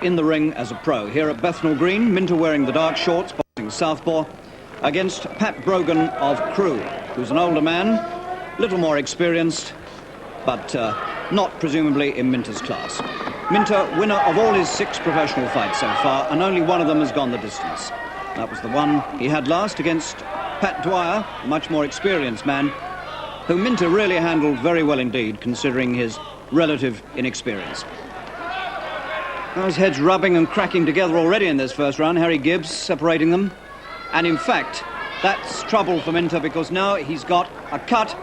In the ring as a pro. Here at Bethnal Green, Minter wearing the dark shorts, boxing southpaw, against Pat Brogan of Crewe, who's an older man, little more experienced, but not presumably in Minter's class. Minter, winner of all his 6 professional fights so far, and only one of them has gone the distance. That was the one he had last against Pat Dwyer, a much more experienced man, who Minter really handled very well indeed, considering his relative inexperience. Those heads rubbing and cracking together already in this first round. Harry Gibbs separating them. And in fact, that's trouble for Minter because now he's got a cut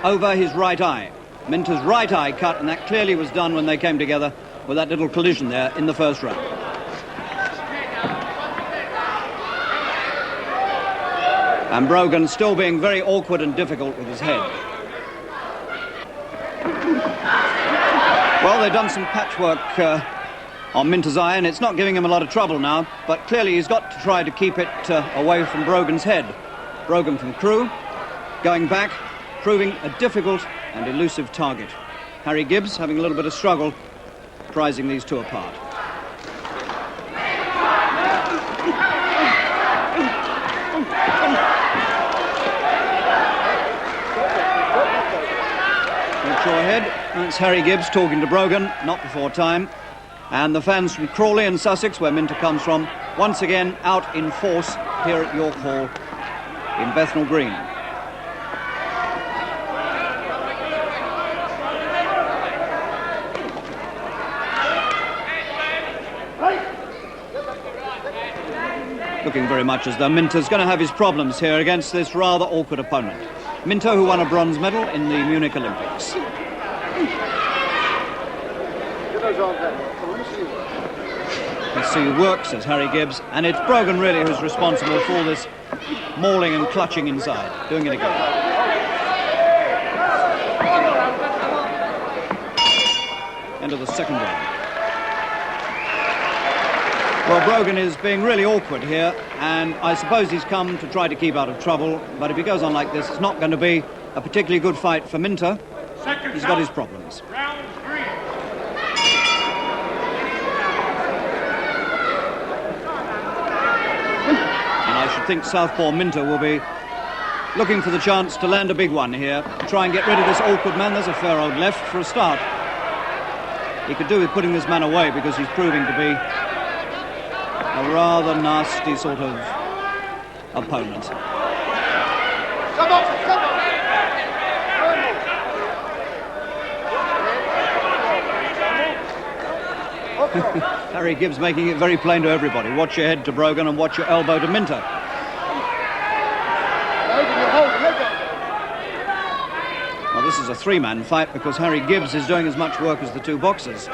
over his right eye. Minter's right eye cut, and that clearly was done when they came together with that little collision there in the first round. And Brogan still being very awkward and difficult with his head. Well, they've done some patchwork on Minter's eye, and it's not giving him a lot of trouble now, but clearly he's got to try to keep it away from Brogan's head. Brogan from Crewe, going back, proving a difficult and elusive target. Harry Gibbs having a little bit of struggle, prizing these two apart. Watch your head. That's Harry Gibbs talking to Brogan, not before time. And the fans from Crawley and Sussex, where Minter comes from, once again out in force here at York Hall in Bethnal Green. Looking very much as though Minter's going to have his problems here against this rather awkward opponent. Minter, who won a bronze medal in the Munich Olympics. Let's see who works, says Harry Gibbs, and it's Brogan really who's responsible for all this mauling and clutching inside. Doing it again. End of the second round. Well, Brogan is being really awkward here, and I suppose he's come to try to keep out of trouble, but if he goes on like this, it's not going to be a particularly good fight for Minter. He's got his problems. I should think southpaw Minter will be looking for the chance to land a big one here. Try and get rid of this awkward man. There's a fair old left for a start. He could do with putting this man away because he's proving to be a rather nasty sort of opponent. Harry Gibbs making it very plain to everybody. Watch your head to Brogan and watch your elbow to Minter. Well, this is a 3-man fight because Harry Gibbs is doing as much work as the two boxers.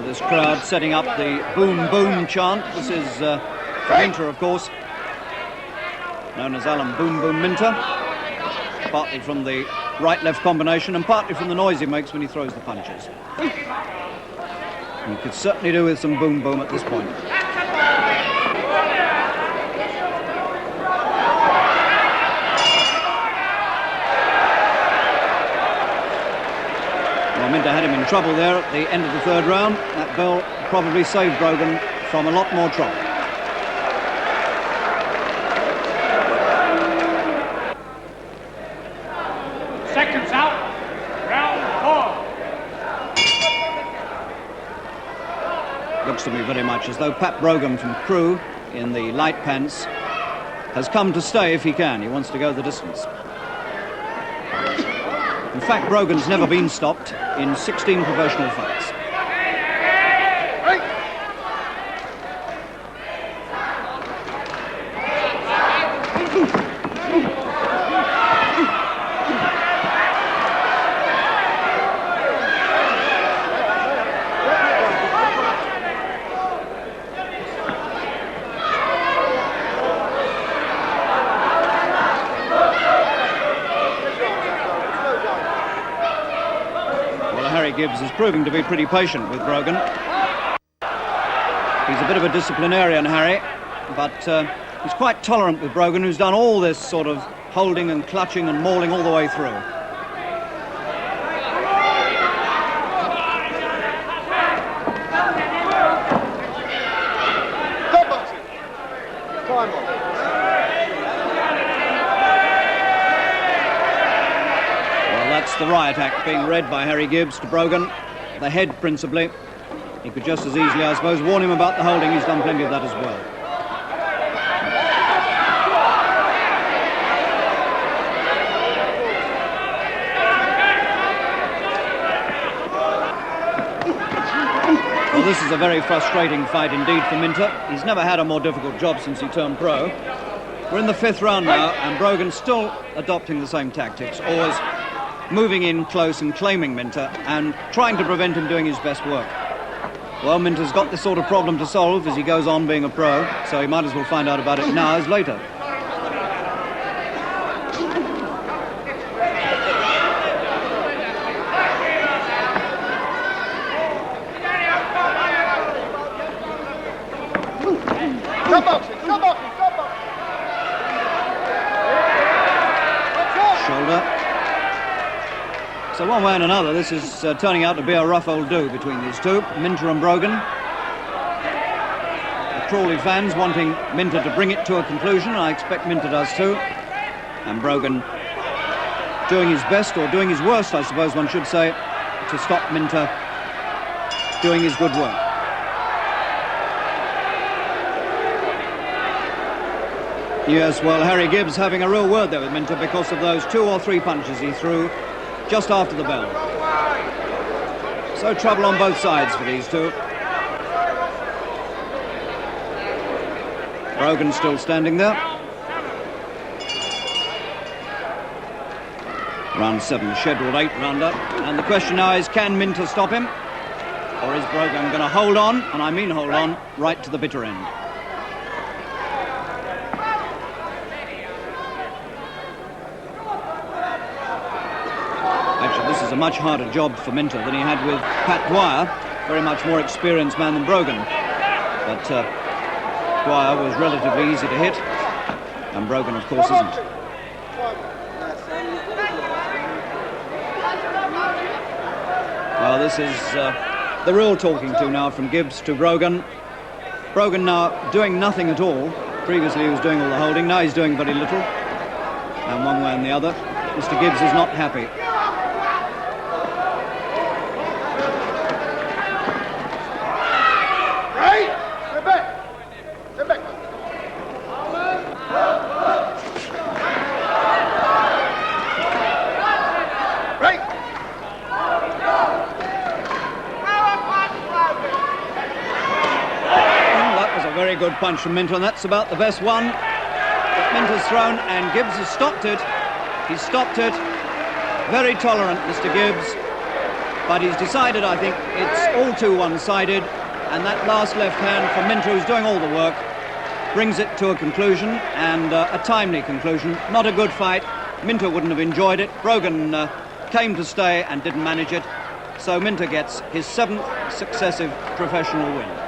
This crowd setting up the boom boom chant. This is from Minter, of course, known as Alan Boom Boom Minter, partly from the right-left combination and partly from the noise he makes when he throws the punches. He could certainly do with some boom boom at this point. Well, Minter had him in trouble there at the end of the third round. That bell probably saved Brogan from a lot more trouble. Seconds out. Round 4. Looks to me very much as though Pat Brogan from Crewe in the light pants has come to stay if he can. He wants to go the distance. In fact, Brogan's never been stopped in 16 professional fights. Gibbs is proving to be pretty patient with Brogan. He's a bit of a disciplinarian, Harry, but he's quite tolerant with Brogan, who's done all this sort of holding and clutching and mauling all the way through. Well, that's the riot act being read by Harry Gibbs to Brogan. The head, principally. He could just as easily, I suppose, warn him about the holding. He's done plenty of that as well. Well, this is a very frustrating fight indeed for Minter. He's never had a more difficult job since he turned pro. We're in the 5th round now, and Brogan's still adopting the same tactics, always moving in close and claiming Minter and trying to prevent him doing his best work. Well, Minter's got this sort of problem to solve as he goes on being a pro, so he might as well find out about it now as later. Shoulder. So one way and another, this is turning out to be a rough old do between these two, Minter and Brogan. The Crawley fans wanting Minter to bring it to a conclusion, and I expect Minter does too. And Brogan doing his best, or doing his worst, I suppose one should say, to stop Minter doing his good work. Yes, well, Harry Gibbs having a real word there with Minter because of those 2 or 3 punches he threw just after the bell. So trouble on both sides for these two. Brogan still standing there. Round 7 scheduled 8-rounder. And the question now is, can Minter stop him? Or is Brogan going to hold on, and I mean hold on, right to the bitter end? This is a much harder job for Minter than he had with Pat Dwyer, very much more experienced man than Brogan. But Dwyer was relatively easy to hit, and Brogan, of course, isn't. Well, this is the real talking to now from Gibbs to Brogan. Brogan now doing nothing at all. Previously he was doing all the holding, now he's doing very little. And one way and the other, Mr. Gibbs is not happy. Very good punch from Minter, and that's about the best one that Minter's thrown, and Gibbs has stopped it. He's stopped it. Very tolerant, Mr. Gibbs, but he's decided, I think, it's all too one-sided, and that last left hand from Minter, who's doing all the work, brings it to a conclusion, and a timely conclusion. Not a good fight. Minter wouldn't have enjoyed it. Brogan came to stay and didn't manage it, so Minter gets his 7th successive professional win.